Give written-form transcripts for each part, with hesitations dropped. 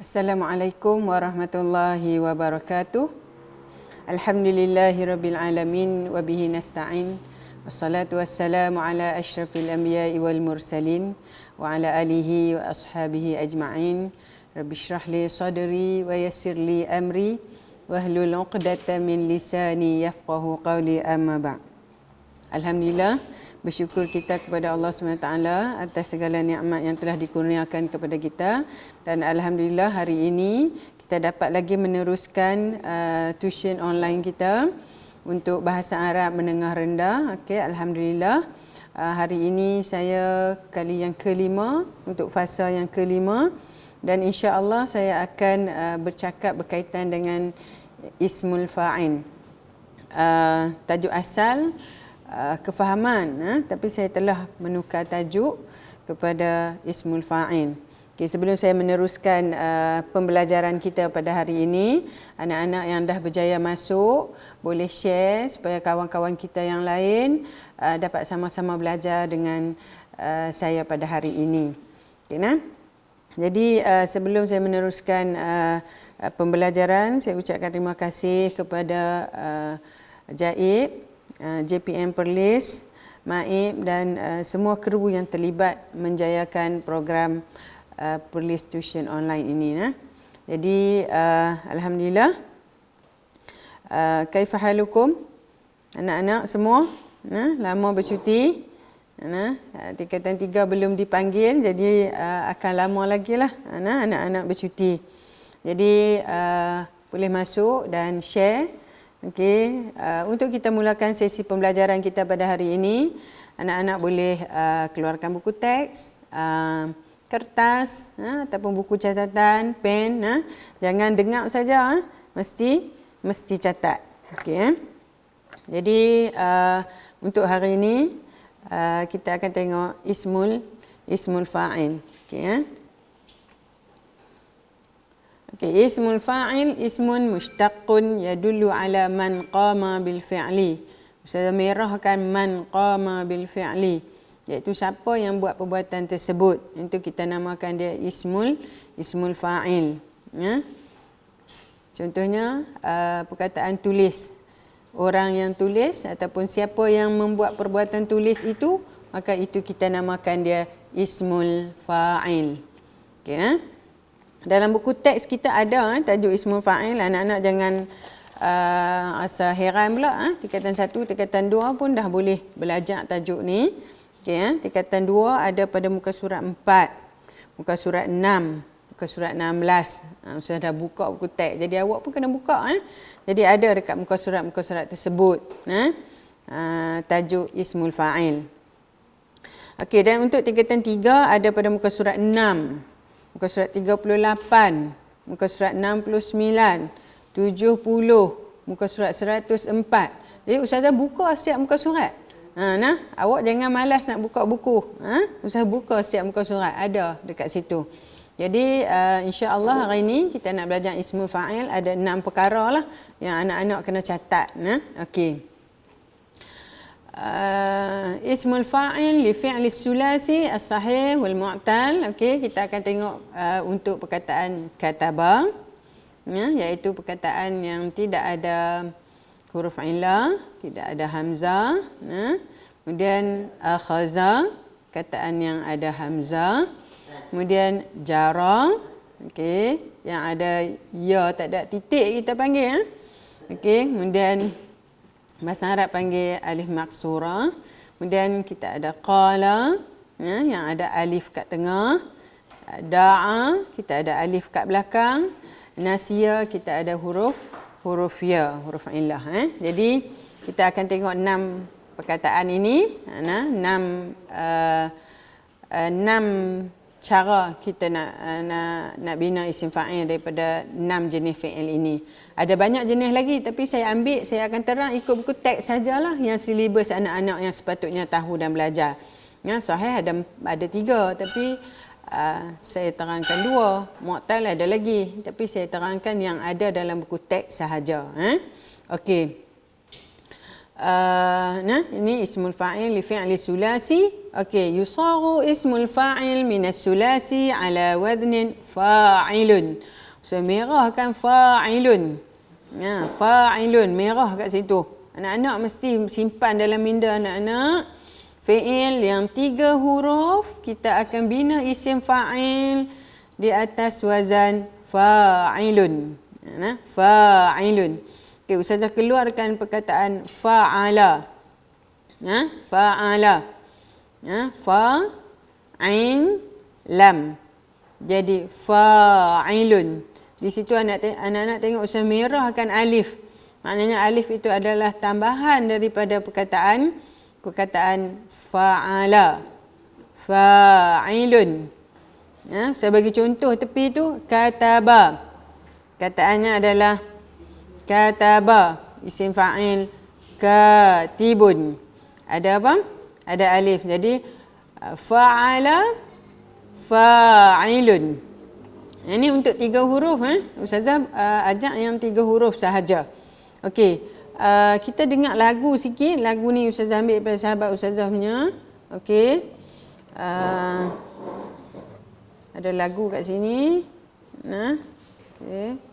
Assalamualaikum warahmatullahi wabarakatuh. Alhamdulillahirabbil alamin wa bihi nasta'in. Wassalatu wassalamu ala asyrafil anbiya'i wal mursalin wa ala alihi wa ashabihi ajma'in. Rabbi shrah li sadri wa yassir li amri wahlul 'uqdatam min lisani yafqahu qawli, amma ba'd. Alhamdulillah, bersyukur kita kepada Allah SWT atas segala nikmat yang telah dikurniakan kepada kita, dan alhamdulillah hari ini kita dapat lagi meneruskan tuition online kita untuk bahasa Arab menengah rendah. Okey, alhamdulillah. Hari ini saya kali yang kelima untuk fasa yang kelima, dan insya-Allah saya akan bercakap berkaitan dengan ismul fa'il. Tajuk asal kefahaman, tapi saya telah menukar tajuk kepada ismul fa'il. Okay, sebelum saya meneruskan pembelajaran kita pada hari ini, anak-anak yang dah berjaya masuk boleh share supaya kawan-kawan kita yang lain dapat sama-sama belajar dengan saya pada hari ini. Okay, nah? Jadi sebelum saya meneruskan pembelajaran, saya ucapkan terima kasih kepada Jaib, JPM Perlis, Maib dan semua kru yang terlibat menjayakan program Perlis Tuition Online ini. Jadi alhamdulillah. Kaifa halukum? Anak-anak semua lama bercuti. Tingkatan 3 belum dipanggil, jadi akan lama lagi lah anak-anak bercuti. Jadi boleh masuk dan share. Okey, untuk kita mulakan sesi pembelajaran kita pada hari ini, anak-anak boleh keluarkan buku teks, kertas, ataupun buku catatan, pen. Jangan dengar saja, mesti catat. Okey. Jadi untuk hari ini kita akan tengok ismul fa'il. Okey. Okay, ismul fa'il ismun mushtaqun yadullu ala man qama bil fi'li. Ustazah merahkan man qama bil fi'li, iaitu siapa yang buat perbuatan tersebut. Itu kita namakan dia ismul fa'il. Ya. Contohnya perkataan tulis. Orang yang tulis ataupun siapa yang membuat perbuatan tulis itu, maka itu kita namakan dia ismul fa'il. Okey, dalam buku teks kita ada tajuk ismul fa'il. Anak-anak jangan rasa heran pula. Tingkatan 1, tingkatan 2 pun dah boleh belajar tajuk ni. Okay, tingkatan 2 ada pada muka surat 4, muka surat 6, muka surat 16. Sudah dah buka buku teks, jadi awak pun kena buka. Jadi ada dekat muka surat tersebut tajuk ismul fa'il. Okey, dan untuk tingkatan 3 ada pada muka surat 6, muka surat 38, muka surat 69, 70, muka surat 104. Jadi ustazah buka setiap muka surat. Awak jangan malas nak buka buku. Ustazah buka setiap muka surat, ada dekat situ. Jadi insya-Allah hari ini kita nak belajar ismul fa'il. Ada 6 perkara lah yang anak-anak kena catat. Okey. Ismul fa'il li fi'li sulasi as-sahih wal mu'tal. Okey, kita akan tengok untuk perkataan kataba, iaitu perkataan yang tidak ada huruf illah, tidak ada hamzah. Kemudian akhaza, perkataan yang ada hamzah. Kemudian jara, okey, yang ada ya tak ada titik kita panggil. Okey, kemudian bahasa Arab panggil alif maksura. Kemudian kita ada qala, yang ada alif kat tengah. Da'a, kita ada alif kat belakang. Nasiya, kita ada huruf ya, huruf illah. Jadi kita akan tengok 6 perkataan ini, 6 cara kita nak bina isim fa'il daripada 6 jenis fi'il ini. Ada banyak jenis lagi, tapi saya akan terang ikut buku teks sajalah yang silibus anak-anak yang sepatutnya tahu dan belajar. Sahih ada 3, tapi saya terangkan 2. Mu'tal ada lagi, tapi saya terangkan yang ada dalam buku teks sahaja. Okey. Ini ismul fa'il li fi'li sulasi. Okey, yusaru ismul fa'il min as-sulasi ala wadnin fa'ilun. Ustaz merahkan fa'ilun. Fa'ilun, merah kat situ. Anak-anak mesti simpan dalam minda anak-anak. Fi'il yang 3 huruf, kita akan bina isim fa'il di atas wazan fa'ilun. Fa'ilun. Okey, Ustazah keluarkan perkataan fa'ala. Fa'ala. Fa'in lam. Jadi fa'ilun. Di situ anak-anak tengok Ustaz merahkan alif. Maknanya alif itu adalah tambahan daripada perkataan fa'ala. Fa'ilun. Saya bagi contoh tepi tu, kataba. Kataannya adalah kataba. Isim fa'il katibun. Ada apa? Ada alif. Jadi fa'ala fa'ilun. Ini untuk 3 huruf. Ustazah ajak yang 3 huruf sahaja. Okey. Kita dengar lagu sikit. Lagu ni Ustazah ambil daripada sahabat Ustazah punya. Okey. Ada lagu kat sini. Okey.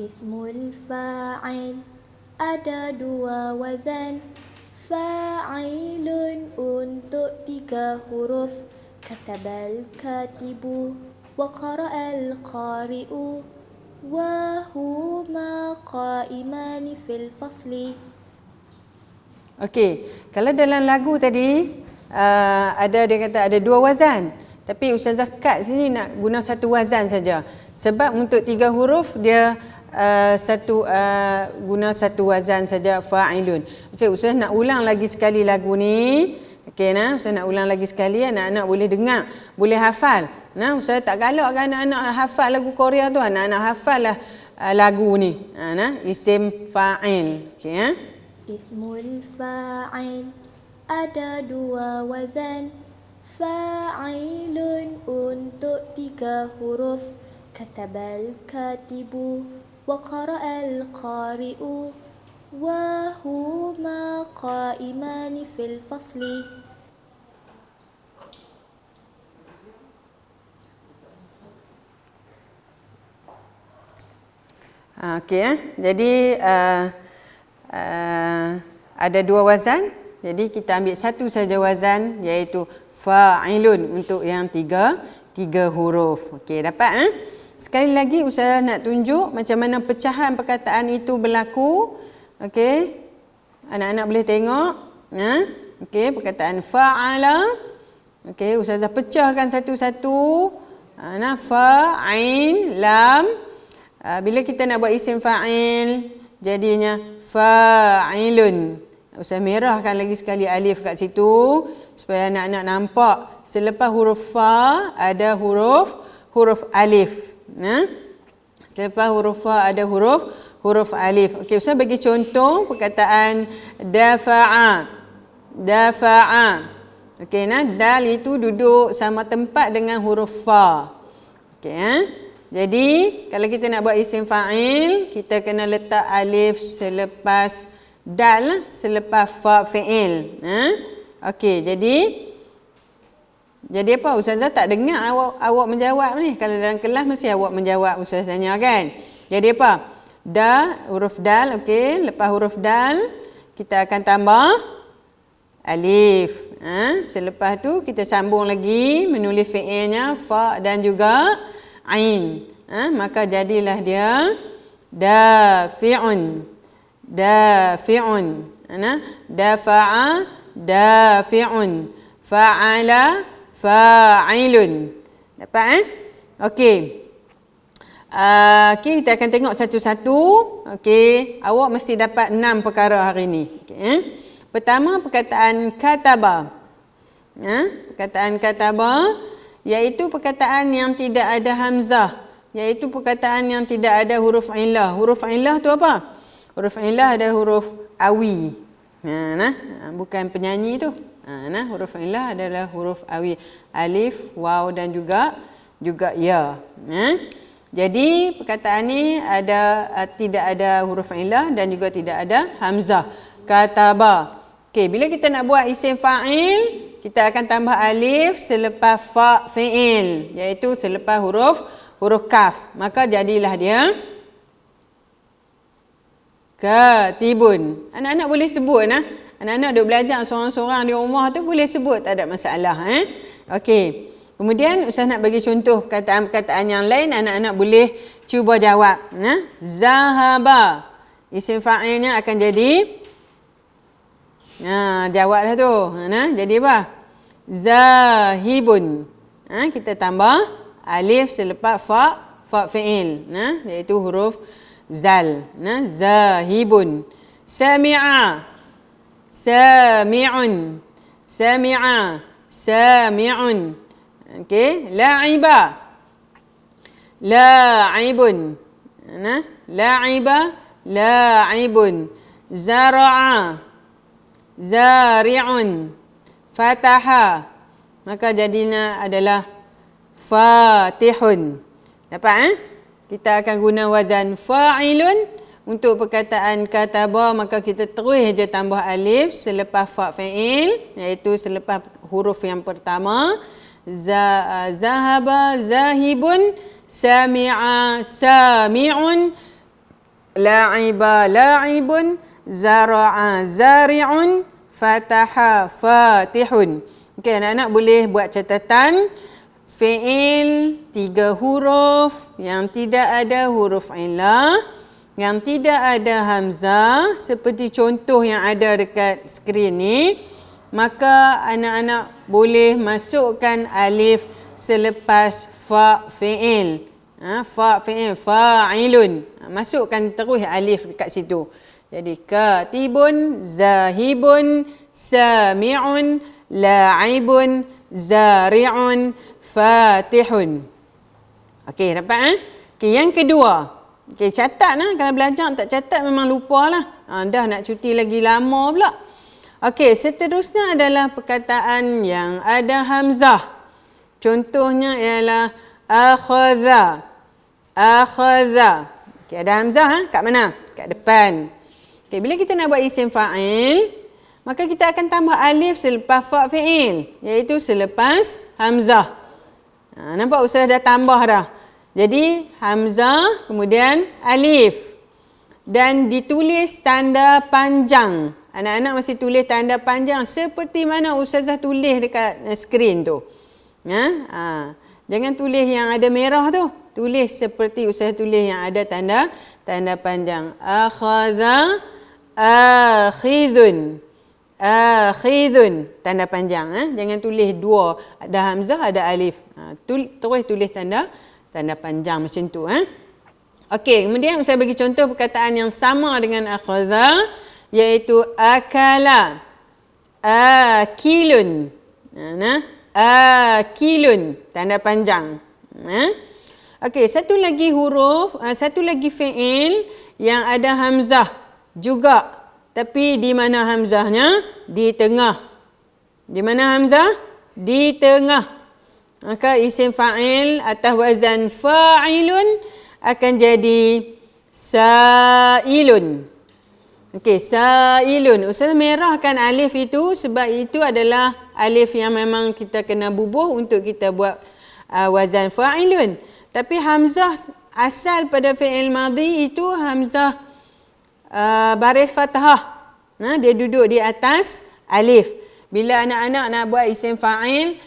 Ismul fa'il ada 2 wazan. Fa'ilun untuk 3 huruf. Katabal katibu wa qara'al qari'u wa huma qa'imani fil fasli. Okey, kalau dalam lagu tadi ada dia kata ada 2 wazan. Tapi Ustazah kat sini nak guna 1 wazan saja. Sebab untuk 3 huruf dia guna 1 wazan saja, fa'ilun. Okey, Ustazah nak ulang lagi sekali lagu ni. Okey, Ustazah nak ulang lagi sekali, anak-anak boleh dengar, boleh hafal. Ustazah tak galakkan anak-anak hafal lagu Korea tu, anak-anak hafal lah lagu ni. Isim fa'il. Okey, Ismul fa'il ada 2 wazan. Fa'ilun untuk 3 huruf. Katabal katibu wa qara'al qari'u wa huma qa'imani fil fasli. Okey, jadi ada 2 wazan. Jadi kita ambil 1 saja wazan, iaitu fa'ilun untuk yang 3 huruf. Okey, dapat? Sekali lagi Ustazah nak tunjuk macam mana pecahan perkataan itu berlaku. Okey. Anak-anak boleh tengok. Okey, perkataan fa'ala. Okey, Ustazah pecahkan satu-satu. Fa'in lam. Bila kita nak buat isim fa'il, jadinya fa'ilun. Ustazah merahkan lagi sekali alif kat situ supaya anak-anak nampak selepas huruf fa ada huruf alif. Selepas huruf fa ada huruf alif. Okey, Ustaz bagi contoh perkataan dafa'a. Okey, dal itu duduk sama tempat dengan huruf fa. Okey, jadi kalau kita nak buat isim fa'il, kita kena letak alif selepas dal, selepas fa fi'il. Okey, jadi apa? Ustazah tak dengar awak menjawab ni. Kalau dalam kelas mesti awak menjawab Ustazah tanya kan. Jadi apa? Huruf dal, okey. Lepas huruf dal, kita akan tambah alif. Selepas tu kita sambung lagi menulis fi'ilnya fa dan juga ain. Maka jadilah dia dafi'un. Dafa'a dafi'un. Fa'ala fa'ilun. Dapat Okey. Kita akan tengok satu-satu. Okey, awak mesti dapat 6 perkara hari ni. Okey, pertama perkataan kataba. Perkataan kataba iaitu perkataan yang tidak ada hamzah, iaitu perkataan yang tidak ada huruf illah. Huruf illah tu apa? Huruf illah ada huruf awi. Bukan penyanyi tu. Huruf illah adalah huruf awi, alif, waw dan juga juga ya. Jadi perkataan ni tidak ada huruf illah dan juga tidak ada hamzah. Kataba. Okey, bila kita nak buat isim fa'il, kita akan tambah alif selepas fa fi'il, iaitu selepas huruf kaf. Maka jadilah dia katibun. Anak-anak boleh sebut Anak-anak duk belajar seorang-seorang di rumah tu boleh sebut, tak ada masalah. Okey. Kemudian Ustaz nak bagi contoh perkataan-perkataan yang lain, anak-anak boleh cuba jawab. Zahaba. Isim fa'ilnya akan jadi jawab dah tu. Jadi apa? Zahibun. Kita tambah alif selepas fa fi'il, iaitu huruf zal. Zahibun. Sami'a. Sami'un. Sami'a. Sami'un. Okey, la'iba. La'ibun. La'iba, la'ibun. Zara'a. Zari'un. Fataha. Maka jadinya adalah fatihun. Dapat Kita akan guna wazan fa'ilun untuk perkataan kataba, maka kita terus je tambah alif selepas fa fi'il, iaitu selepas huruf yang pertama. Zahaba, zahibun, sami'a, sami'un, la'iba, la'ibun, zara'a, zari'un, fataha, fatihun. Okey, anak-anak boleh buat catatan fi'il 3 huruf yang tidak ada huruf illah, yang tidak ada hamzah, seperti contoh yang ada dekat skrin ni. Maka anak-anak boleh masukkan alif selepas fa fi'il. Fa fi'il, fa'ilun. Masukkan terus alif dekat situ. Jadi katibun, zahibun, sami'un, la'ibun, zari'un, fatihun. Okey, dapat Okey, yang kedua. Okey, catat kalau belajar tak catat memang lupalah. Dah nak cuti lagi lama pula. Okey, seterusnya adalah perkataan yang ada hamzah. Contohnya ialah akhadha. Akhadha. Okey, ada hamzah kat mana? Kat depan. Okey, bila kita nak buat isim fa'il, maka kita akan tambah alif selepas fa fi'il, iaitu selepas hamzah. Nampak Ustaz dah tambah dah. Jadi hamzah kemudian alif dan ditulis tanda panjang. Anak-anak mesti tulis tanda panjang seperti mana Ustazah tulis dekat skrin tu. Jangan tulis yang ada merah tu. Tulis seperti Ustazah tulis yang ada tanda panjang. Akhadha, akhidhun. Akhidhun, tanda panjang. Jangan tulis dua, ada hamzah, ada alif. Terus tulis tanda panjang macam tu. Okey, kemudian saya bagi contoh perkataan yang sama dengan akhadha, iaitu akala, akilun. Akilun, tanda panjang. Okey, satu lagi huruf, satu lagi fi'il yang ada hamzah juga. Tapi di mana hamzahnya? Di tengah. Di mana hamzah? Di tengah. Maka isim fa'il atas wazan fa'ilun akan jadi sa'ilun. Okey, sa'ilun. Ustaz merahkan alif itu sebab itu adalah alif yang memang kita kena bubuh untuk kita buat wazan fa'ilun. Tapi hamzah asal pada fi'il madhi itu hamzah baris fathah. Dia duduk di atas alif. Bila anak-anak nak buat isim fa'il,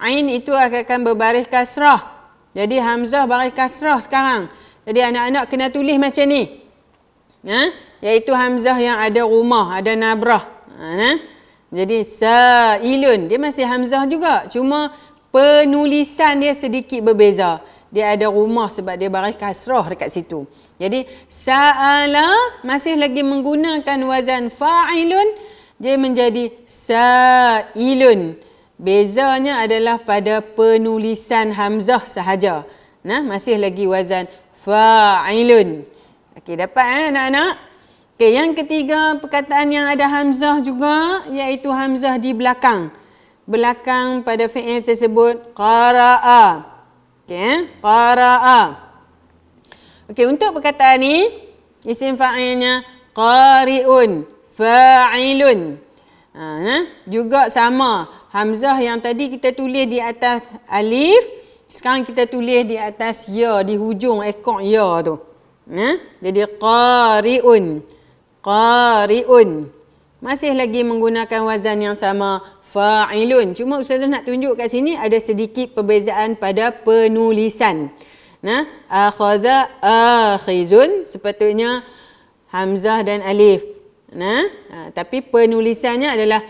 ain itu akan berbaris kasrah. Jadi hamzah baris kasrah sekarang. Jadi anak-anak kena tulis macam ni. Iaitu hamzah yang ada rumah, ada nabrah. Jadi sa'ilun, dia masih hamzah juga. Cuma penulisan dia sedikit berbeza. Dia ada rumah sebab dia baris kasrah dekat situ. Jadi sa'ala masih lagi menggunakan wazan fa'ilun, dia menjadi sa'ilun. Bezanya adalah pada penulisan hamzah sahaja. Masih lagi wazan fa'ilun. Okey, dapat anak-anak? Okey, yang ketiga perkataan yang ada hamzah juga, iaitu hamzah di belakang. Belakang pada fi'il tersebut qara'a. Okey, qara'a. Okey, untuk perkataan ni isim fa'ilnya qari'un, fa'ilun. Juga sama. Hamzah yang tadi kita tulis di atas alif, sekarang kita tulis di atas ya, di hujung ekor ya tu. Jadi qari'un. Qari'un. Masih lagi menggunakan wazan yang sama, fa'ilun. Cuma Ustazah nak tunjuk kat sini ada sedikit perbezaan pada penulisan. Akhadha, akhizun, sepatutnya hamzah dan alif. Tapi penulisannya adalah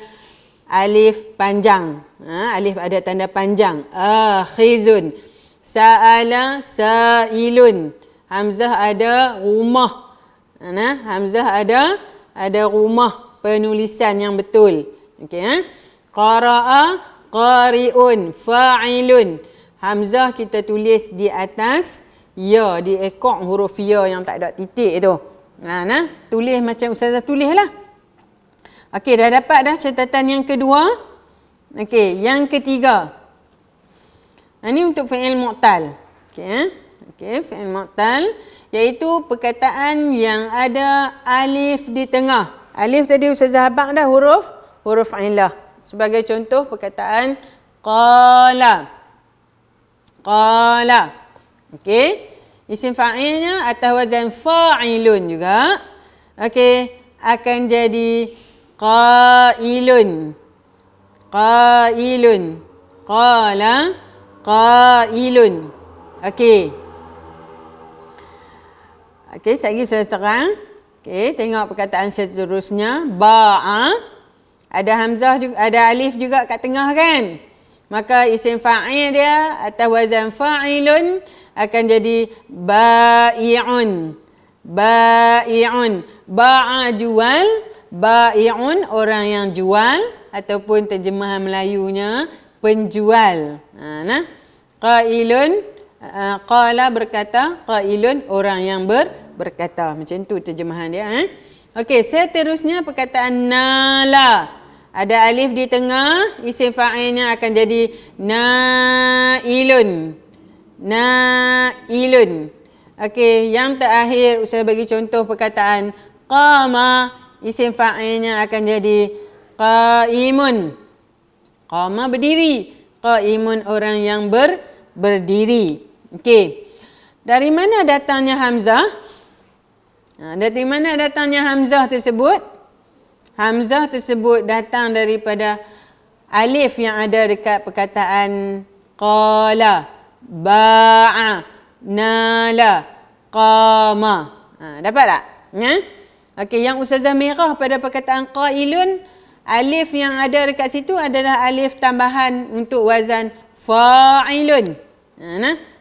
alif panjang. Alif ada tanda panjang. Akhizun. Sa'ala, sa'ilun. Hamzah ada rumah. Hamzah ada rumah. Penulisan yang betul. Okey. Qara'a, qari'un, fa'ilun. Hamzah kita tulis di atas ya, di ekor huruf ya yang tak ada titik tu. Tulis macam Ustazah tulis lah. Okey, dah dapat dah catatan yang kedua. Okey, yang ketiga. Ini untuk fi'il mu'tal. Okey, fi'il mu'tal iaitu perkataan yang ada alif di tengah. Alif tadi Ustazah habaq dah huruf ilah. Sebagai contoh perkataan qala. Qala. Okey. Isim fa'ilnya atas wazan fa'ilun juga. Okey. Akan jadi qailun. Qailun. Qala. Qailun. Okey. Okey, sekali saya terang. Okey, tengok perkataan seterusnya. Ba'a. Ada hamzah juga, ada alif juga kat tengah kan? Maka isim fa'il dia atas wazan fa'ilun akan jadi ba'i'un. Ba'i'un. Ba'a jual, ba'i'un orang yang jual ataupun terjemahan Melayunya penjual. Qailun, qala berkata, qailun orang yang berkata. Macam tu terjemahan dia. Okey, seterusnya perkataan nala. Ada alif di tengah, isim fa'ilnya akan jadi nailun. Nailun. Okey, yang terakhir saya bagi contoh perkataan qama, isim fa'ilnya akan jadi qaimun. Qama berdiri, qaimun orang yang berdiri. Okey. Dari mana datangnya hamzah? Dari mana datangnya hamzah tersebut? Hamzah tersebut datang daripada alif yang ada dekat perkataan qala, ba'a, nala, qama. Dapat tak? Okey, yang Ustazah merah pada perkataan qailun, alif yang ada dekat situ adalah alif tambahan untuk wazan fa'ilun.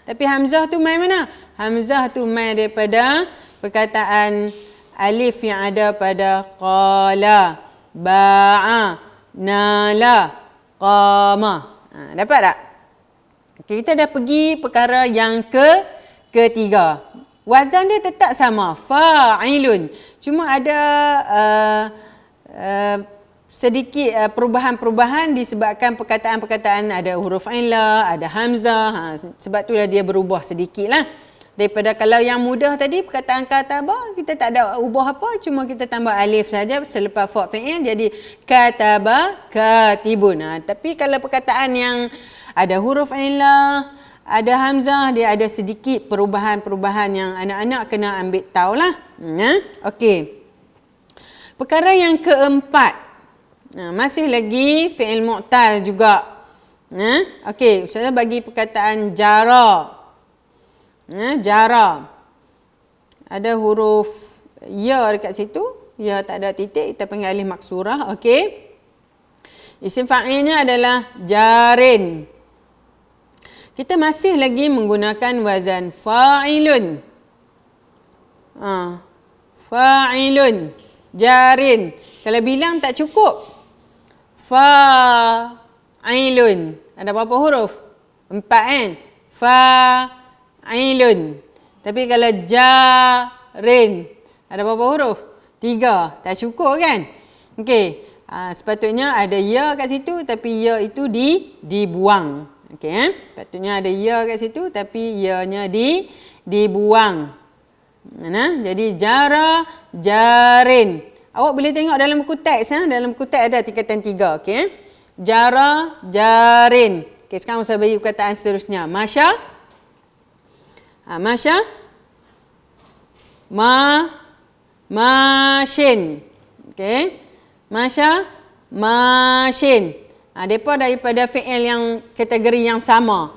Tapi hamzah tu mai mana? Hamzah tu mai daripada perkataan alif yang ada pada qala, ba'a, nala, qama. Dapat tak? Okay, kita dah pergi perkara yang ketiga. Wazan dia tetap sama, fa'ilun. Cuma ada sedikit perubahan-perubahan disebabkan perkataan-perkataan ada huruf ilah, ada hamzah. Sebab itulah dia berubah sedikit lah. Daripada kalau yang mudah tadi perkataan kataba kita tak ada ubah apa, cuma kita tambah alif saja selepas fa' fi'il jadi kataba katibun. Tapi kalau perkataan yang ada huruf ilah, ada hamzah, dia ada sedikit perubahan-perubahan yang anak-anak kena ambil tahulah. Okey. Perkara yang keempat. Masih lagi fi'il mu'tal juga. Okey, saya bagi perkataan jara. Jara. Ada huruf ya dekat situ. Ya tak ada titik. Kita panggil alif maksurah. Okey. Isim fa'ilnya adalah jarin. Kita masih lagi menggunakan wazan fa'ilun. Fa'ilun. Jarin. Kalau bilang tak cukup. Fa'ilun. Ada berapa huruf? 4 kan? Fa'ilun. Tapi kalau jarin, ada berapa huruf? 3. Tak cukup kan? Okey. Sepatutnya ada ya kat situ, tapi ya itu dibuang. Okey, patutnya ada ya kat situ tapi ya-nya dibuang. Nah, jadi jara, jarin. Awak boleh tengok dalam buku teks, dalam buku teks ada tingkatan 3, okey. Jara, jarin. Okey, sekarang saya bagi perkataan seterusnya. Masya. Masya. Mashin. Okey. Masya, mashin. Depa daripada fi'il yang kategori yang sama.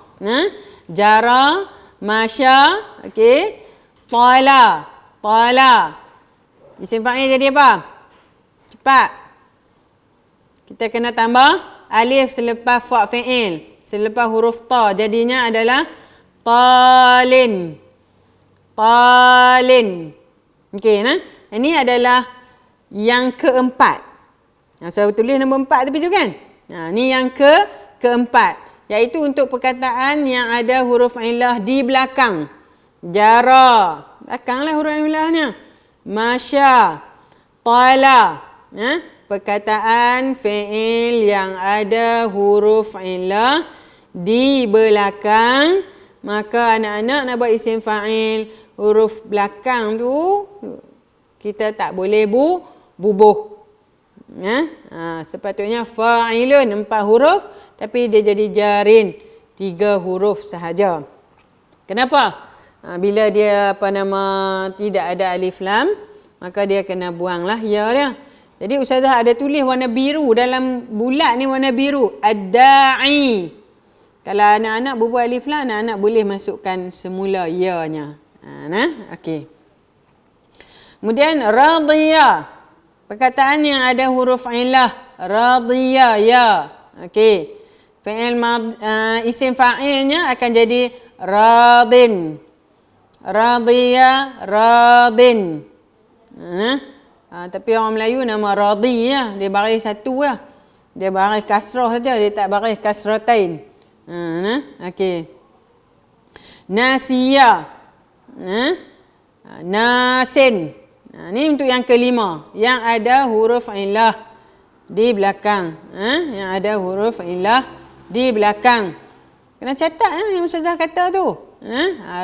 Jara, masya, okey. Tala, tala. Isim fa'il jadi apa? Cepat. Kita kena tambah alif selepas fa' fi'il. Selepas huruf ta. Jadinya adalah talin. Talin. Okey, ini adalah yang keempat. Saya tulis nombor 4 tepi tu kan? Ni yang keempat. Iaitu untuk perkataan yang ada huruf illah di belakang. Jara. Belakanglah huruf illahnya. Masya. Tala. Perkataan fi'il yang ada huruf illah di belakang. Maka anak-anak nak buat isim fa'il, huruf belakang tu kita tak boleh bubuh. Sepatutnya fa'ilun 4 huruf tapi dia jadi jarin 3 huruf sahaja. Kenapa? Bila dia tidak ada alif lam, maka dia kena buanglah ya dia. Jadi ustazah ada tulis warna biru dalam bulat ni, warna biru ad-da'i. Kalau anak-anak berbuat alif lam, anak-anak boleh masukkan semula ya-nya. Okey. Kemudian radiyah. Perkataan yang ada huruf illah. Radiyah, ya. Okey. Fi'il isim fa'ilnya akan jadi radin. Radiyah, radin. Tapi orang Melayu nama radi ya. Dia baris satu lah. Dia baris kasrah saja. Dia tak baris kasratain. Okey. Nasiyah. Nasin. Ni untuk yang kelima. Yang ada huruf illah di belakang. Yang ada huruf illah di belakang. Kena catat yang ustazah kata tu.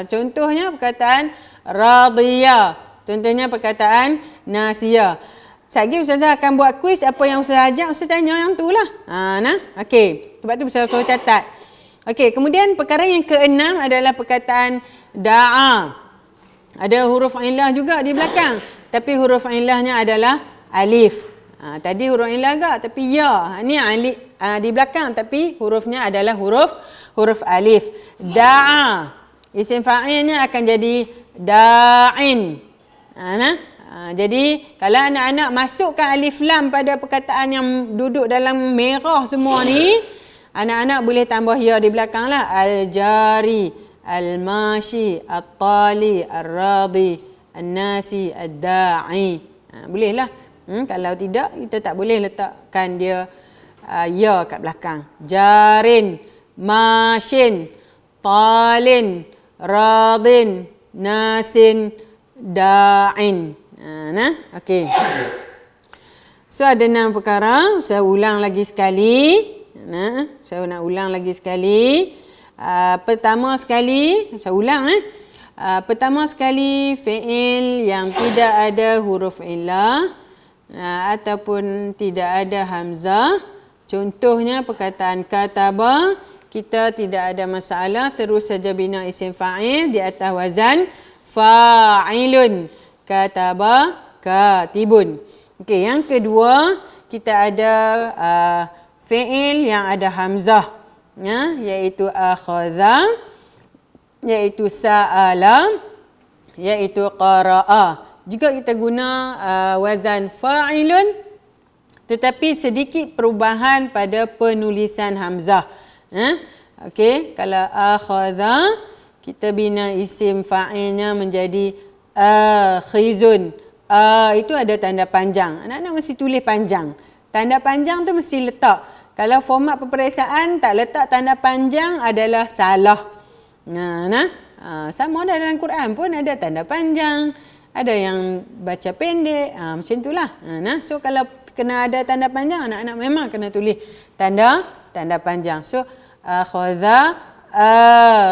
Contohnya perkataan radiyah. Contohnya perkataan nasiyah. Sekejap ustazah akan buat kuis. Apa yang ustazah ajak, ustazah tanya yang tu lah. Okey. Sebab tu ustazah suruh catat. Okey. Kemudian perkara yang keenam adalah perkataan da'a. Ada huruf illah juga di belakang. Tapi huruf illahnya adalah alif. Tadi huruf illah agak, tapi ya. Ni alif di belakang, tapi hurufnya adalah huruf alif. Da'a. Isim fa'ilnya akan jadi da'in. Jadi kalau anak-anak masukkan alif lam pada perkataan yang duduk dalam merah semua ni, anak-anak boleh tambah ya di belakang lah. Al-jari, al-mashi, at-tali, ar-radi, an-nasi, ad-da'i. Boleh lah. Kalau tidak, kita tak boleh letakkan dia ya kat belakang. Jarin, mashin, talin, radin, nasin, da'in. Okey. So ada 6 perkara. Saya ulang lagi sekali. Saya nak ulang lagi sekali. Pertama sekali, saya ulang pertama sekali, fi'il yang tidak ada huruf illah ataupun tidak ada hamzah. Contohnya perkataan kataba, kita tidak ada masalah, terus saja bina isim fa'il di atas wazan fa'ilun. Kataba, katibun. Okey, yang kedua, kita ada fi'il yang ada hamzah, iaitu akhadha, iaitu sa'ala, iaitu qara'a. Juga kita guna wazan fa'ilun, tetapi sedikit perubahan pada penulisan hamzah. Okey, kalau akhadha, kita bina isim fa'ilnya menjadi akhizun. Itu ada tanda panjang. Anak-anak mesti tulis panjang. Tanda panjang tu mesti letak. Kalau format peperiksaan tak letak tanda panjang adalah salah. Sama ada dalam Quran pun ada tanda panjang, ada yang baca pendek, macam itulah. So kalau kena ada tanda panjang, anak-anak memang kena tulis tanda panjang. So akhadha,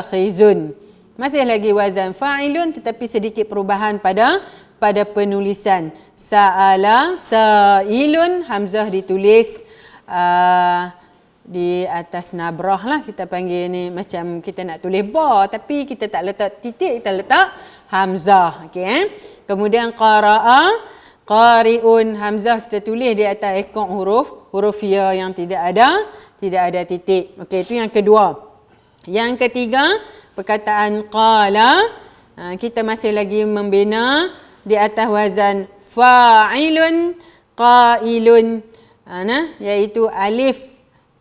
akhizun. Masih lagi wazan fa'ilun tetapi sedikit perubahan pada penulisan. Sa'ala, sa'ilun, hamzah ditulis di atas nabrah lah, kita panggil ni, macam kita nak tulis ba tapi kita tak letak titik, kita letak hamzah. Okey. Kemudian qara'a, qari'un, hamzah kita tulis di atas ekor huruf ya yang tidak ada titik. Okey, itu yang kedua. Yang ketiga, perkataan qala, kita masih lagi membina di atas wazan fa'ilun, qailun, iaitu alif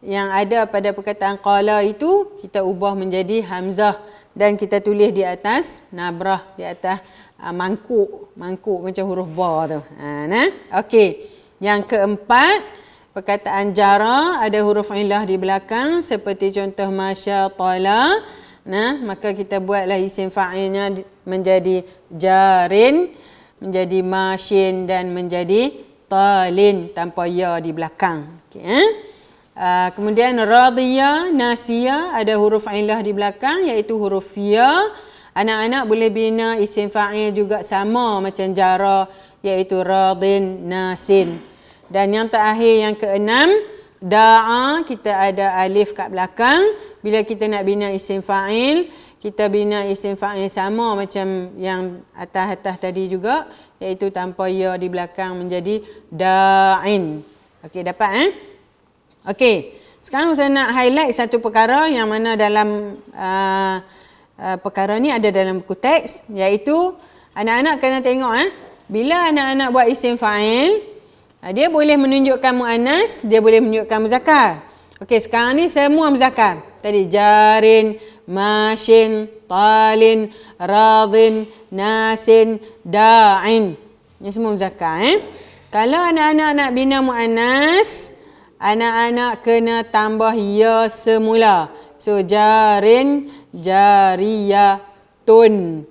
yang ada pada perkataan qala itu kita ubah menjadi hamzah dan kita tulis di atas nabrah, di atas mangkuk macam huruf ba tu. Okey. Yang keempat, perkataan jara ada huruf illah di belakang seperti contoh masya tala. Maka kita buatlah isim fa'ilnya menjadi jarin, menjadi masyin dan menjadi talin tanpa ya di belakang. Okey. Kemudian radiyah, nasiyah ada huruf illah di belakang iaitu huruf ya. Anak-anak boleh bina isim fa'il juga sama macam jara iaitu radin, nasin. Dan yang terakhir yang keenam, da'a, kita ada alif kat belakang. Bila kita nak bina isim fa'il, kita bina isim fa'il sama macam yang atas-atas tadi juga iaitu tanpa ya di belakang menjadi da'in. Okey, dapat Okey, sekarang saya nak highlight satu perkara yang mana dalam perkara ni ada dalam buku teks, iaitu anak-anak kena tengok bila anak-anak buat isim fa'il, dia boleh menunjukkan muannas, dia boleh menunjukkan muzakkar. Okey, sekarang ni semua muzakkar. Tadi jarin, masyin, talin, radin, nasin, da'in. Ini semua muzakkar. Kalau anak-anak nak bina muannas, anak-anak kena tambah ya semula. So jarin, jariyatun.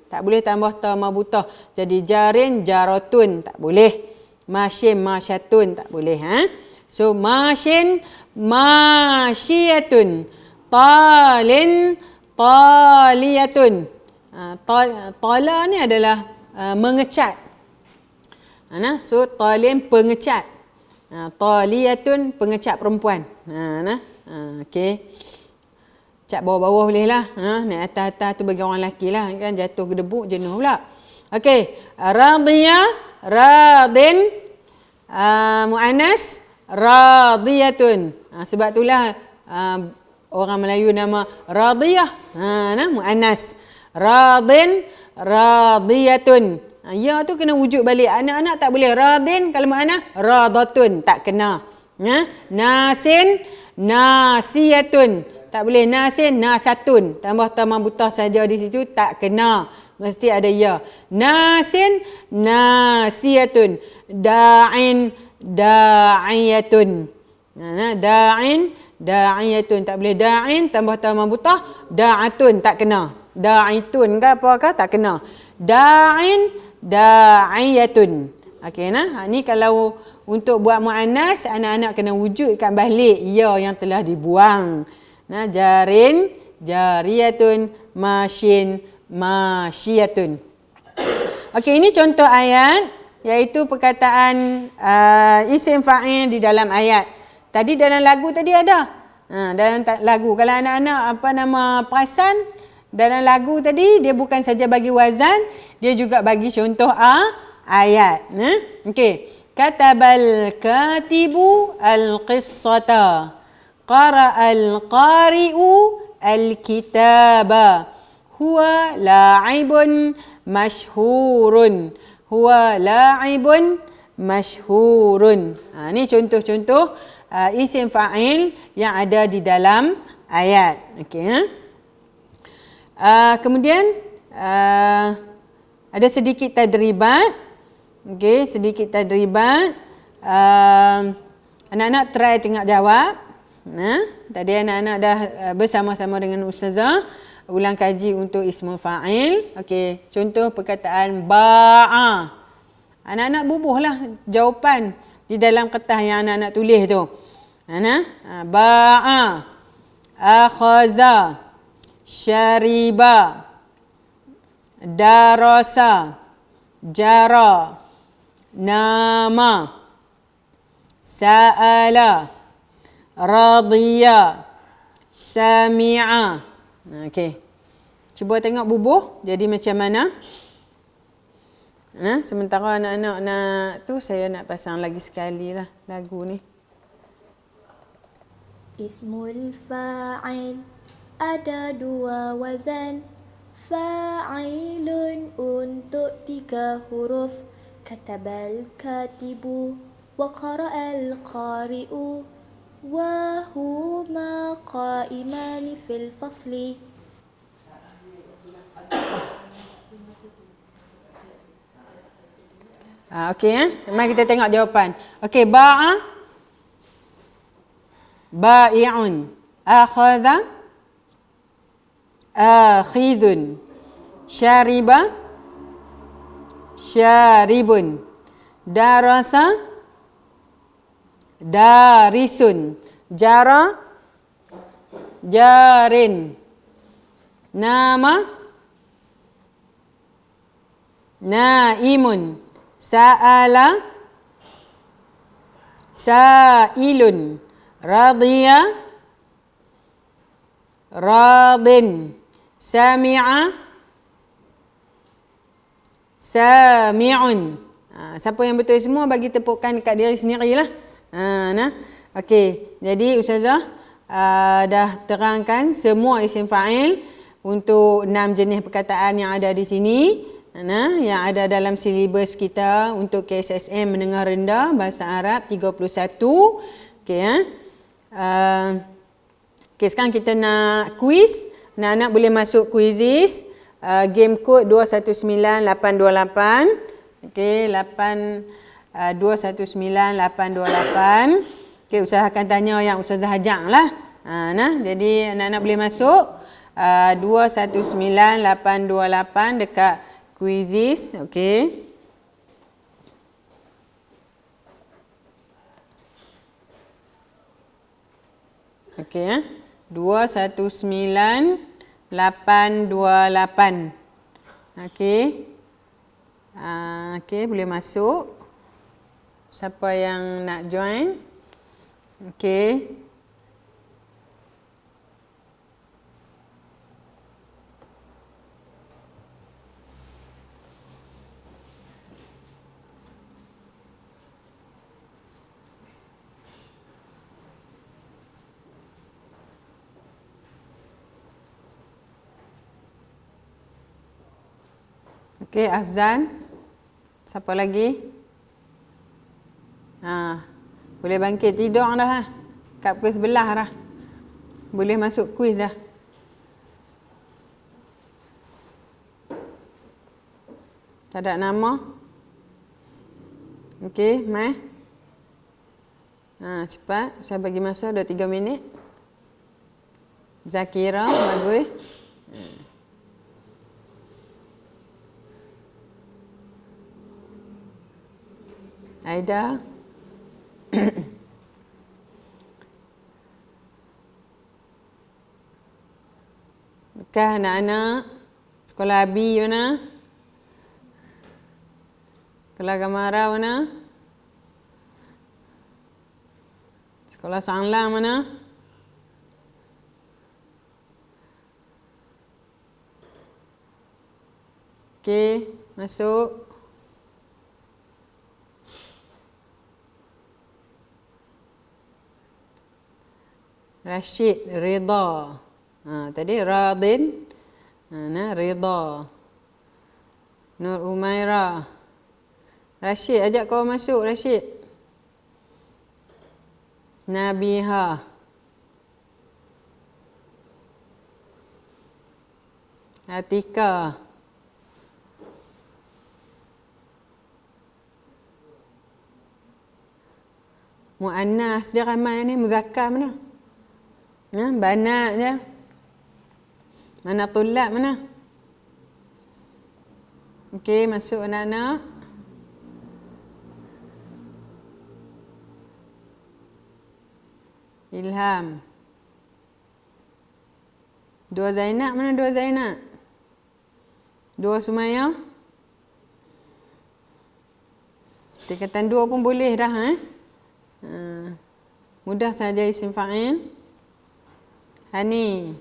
Tak boleh tambah ta mabutah. Jadi jarin, jaratun. Tak boleh. Masyin, masyatun. Tak boleh. So masyin, masyiyatun. Talin, taliyatun. Tala ni adalah mengecat. So talin pengecat. Taliyatun pengecat perempuan. Okey. Cat bawah-bawah boleh lah. Naik atas-atas tu bagi orang lelaki lah. Kan jatuh ke debuk jenuh pula. Okey. Radiyah, radin, mu'annas, radiyatun. Sebab itulah orang Melayu nama radiyah. Mu'annas. Radin, radiyatun. Ya tu kena wujud balik. Anak-anak tak boleh radin kalau mana radatun, tak kena. Nasin, nasiyatun. Tak boleh nasin, nasatun. Tambah tamam butah saja di situ tak kena. Mesti ada ya. Nasin, nasiyatun. Da'in, da'iyatun. Da'in, da'iyatun. Tak boleh da'in tambah tamam butah da'atun, tak kena. Da'itun ke apa ke tak kena. Da'in, da'iyatun. Okey ni kalau untuk buat muannas, anak-anak kena wujudkan balik ya yang telah dibuang. Jarin, jariyatun, masyin, masyiyatun. Okey, ini contoh ayat iaitu perkataan isim fa'il di dalam ayat. Tadi dalam lagu tadi ada. Dalam lagu kalau anak-anak perasan, dalam lagu tadi dia bukan saja bagi wazan, dia juga bagi contoh ayat. Okey. Katabal katibu al-qissata. Qara'al qari'u al-kitaba. Huwa la'ibun mashhurun. Huwa la'ibun mashhurun. Ini contoh-contoh isim fa'il yang ada di dalam ayat. Okey. Kemudian ada sedikit tadribat. Okey, sedikit tadribat. Anak-anak try tengok jawab. Tadi anak-anak dah bersama-sama dengan ustazah ulang kaji untuk ismul fa'il. Okey, contoh perkataan ba'a. Anak-anak bubuhlah jawapan di dalam kertas yang anak-anak tulis tu. Ba'a. Akhaza, syariba, darasa, jara, nama, sa'ala, radiya, sami'a. Okey. Cuba tengok bubuh jadi macam mana. Sementara anak-anak nak tu, saya nak pasang lagi sekali lah lagu ni. Ismul fa'il ada 2 wazan. Fa'ilun untuk 3 huruf. Katabal katibu wa qara'al qari'u wa huma qa'imani fil fasli. Okey, mari kita tengok jawapan. Okey, ba'a, ba'i'un, akhadha, akhidun, syariba, syaribun, darasa, darisun, jara, jarin, nama, naimun, sa'ala, sa'ilun, radiya, radin, sami'a, sami'un. Siapa yang betul semua bagi tepukan dekat diri sendirilah. Okey, jadi Ustazah dah terangkan semua isim fa'il untuk 6 jenis perkataan yang ada di sini. Yang ada dalam silibus kita untuk KSSM menengah rendah bahasa Arab 31. Okey, okey, sekarang kita nak quiz. Anak-anak boleh masuk quizzes. Game code 219828. Okey, 219828. Okey, usahakan tanya yang Ustazah ajak lah. Jadi anak-anak boleh masuk 219828 dekat quizzes. Okey. Okey, 219828. Okey. Okey, boleh masuk. Siapa yang nak join? Okey. Okey, Afzan. Siapa lagi? Boleh bangkit tidur dah. Kat pukul 11 dah. Boleh masuk kuis dah. Tak ada nama? Okey, mai. Cepat. Saya bagi masa 2-3 minit. Zakira, bagus. Aida. Bekah anak-anak. Sekolah Abi mana? Sekolah Gamara mana? Sekolah Sanglang mana? Okey, masuk. Rashid, Ridha. Tadi Radin. Ridha. Nur Umaira. Rashid, ajak kau masuk, Rashid. Nabiha. Atika. Mu'annas dia ramai ni, muzakkar mana? Banat je. Mana tulab mana? Okey, masuk anak-anak. Ilham. Dua Zainab, mana dua Zainab? Dua Sumayyah? Tingkatan dua pun boleh dah. Mudah saja isim fa'il. Hani.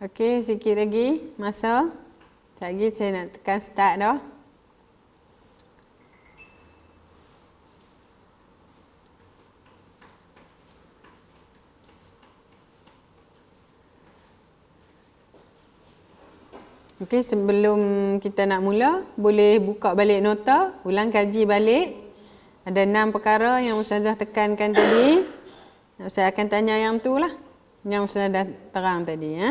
Okey, sikit lagi masa. Sekejap lagi saya nak tekan start dah. Okey, sebelum kita nak mula, boleh buka balik nota, ulang kaji balik. Ada 6 perkara yang Ustazah tekankan tadi. Saya akan tanya yang tu lah. Yang Ustazah dah terang tadi.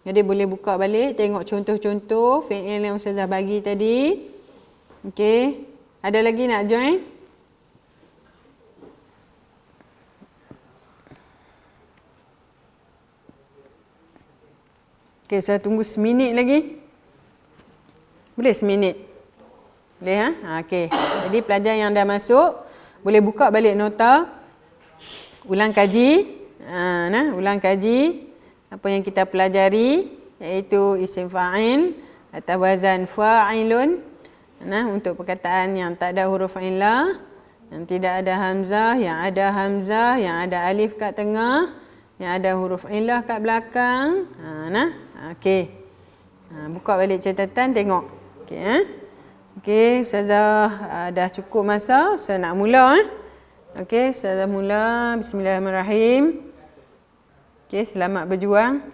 Jadi boleh buka balik, tengok contoh-contoh fi'il yang Ustazah bagi tadi. Okey, ada lagi nak join? Okey, saya tunggu seminit lagi. Boleh seminit? Boleh okey. Jadi pelajar yang dah masuk boleh buka balik nota. Ulang kaji. Ulang kaji apa yang kita pelajari, iaitu isim fa'il atau wazan fa'ilun. Untuk perkataan yang tak ada huruf illah, yang tidak ada hamzah, yang ada hamzah, yang ada alif kat tengah, yang ada huruf illah kat belakang. Okey. Buka balik catatan, tengok. Okey, Okey, Ustazah dah cukup masa. Saya nak mula. Okey, Ustazah mula. Bismillahirrahmanirrahim. Okey, selamat berjuang.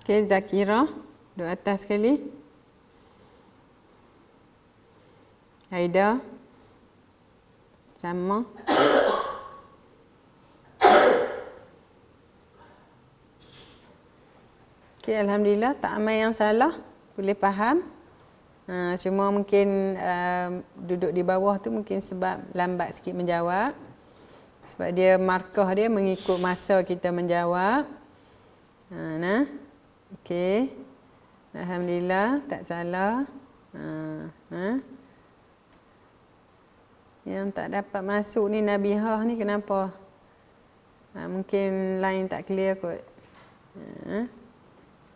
Okey, Zakira. Duduk atas sekali. Aida. Sama. Okey, Alhamdulillah tak ramai yang salah. Boleh faham. Cuma mungkin duduk di bawah tu mungkin sebab lambat sikit menjawab. Sebab dia markah dia mengikut masa kita menjawab. Okey. Alhamdulillah tak salah. Yang tak dapat masuk ni Nabihah ni kenapa? Mungkin line tak clear kot.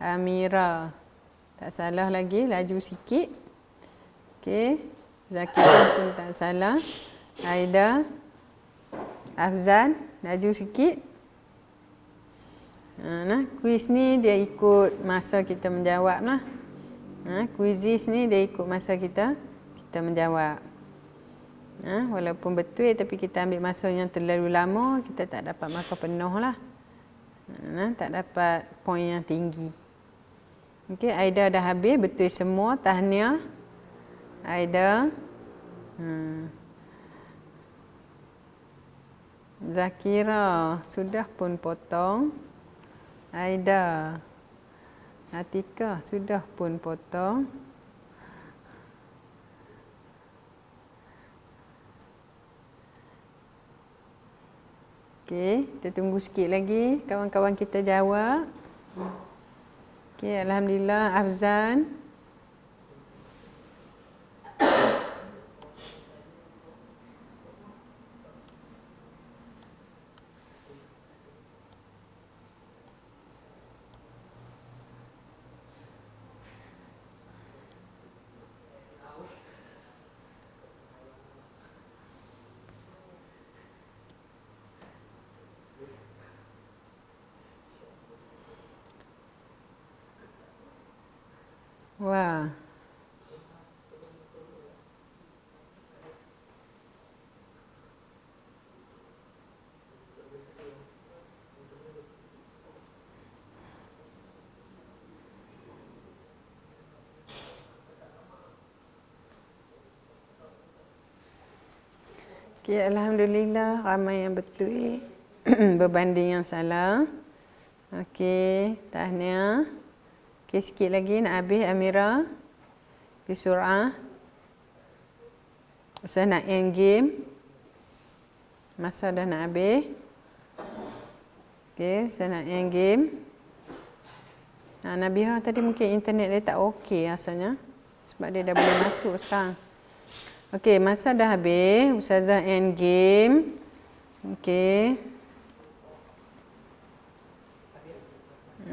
Amira. Tak salah lagi, laju sikit. Okey. Zakirah pun tak salah. Aida. Afzan, laju sikit. Kuis ni dia ikut masa kita menjawab lah. Kuisis ni dia ikut masa kita menjawab. Walaupun betul tapi kita ambil masa yang terlalu lama, kita tak dapat markah penuh lah. Tak dapat poin yang tinggi. Okey, Aida dah habis, betul semua. Tahniah Aida. Zakira sudah pun potong. Aida. Atika sudah pun potong. Okey, kita tunggu sikit lagi kawan-kawan kita jawab. Okey, Alhamdulillah. Afzan. Wah. Okay, alhamdulillah ramai yang betul. Berbanding yang salah. Okey, tahniah. Okey, sikit lagi nak habis Amira. Bisur'ah. Ustaz nak end game. Masa dah nak habis. Okey, saya nak end game. Nabiha tadi mungkin internet dia tak okey asalnya. Sebab dia dah boleh masuk sekarang. Okey, masa dah habis. Ustazah end game. Okey.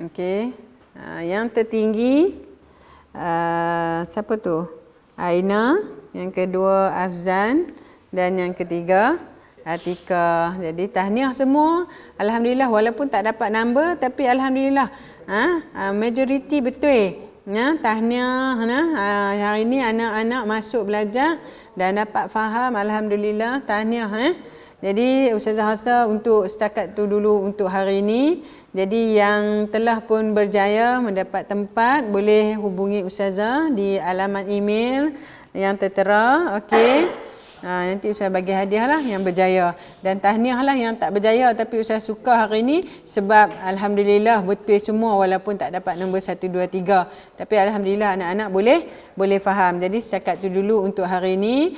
Okey. Yang tertinggi siapa tu? Aina, yang kedua Afzan dan yang ketiga Atika. Jadi tahniah semua. Alhamdulillah walaupun tak dapat number tapi alhamdulillah majoriti betul. Tahniah hari ni anak-anak masuk belajar dan dapat faham, alhamdulillah. Tahniah Jadi Ustazah rasa untuk setakat tu dulu untuk hari ini. Jadi yang telah pun berjaya mendapat tempat boleh hubungi Ustazah di alamat email yang tertera. Okey. Nanti Ustaz bagi hadiah lah yang berjaya. Dan tahniah lah yang tak berjaya tapi Ustaz suka hari ni sebab alhamdulillah betul semua walaupun tak dapat nombor 1, 2, 3. Tapi alhamdulillah anak-anak boleh faham. Jadi setakat tu dulu untuk hari ini.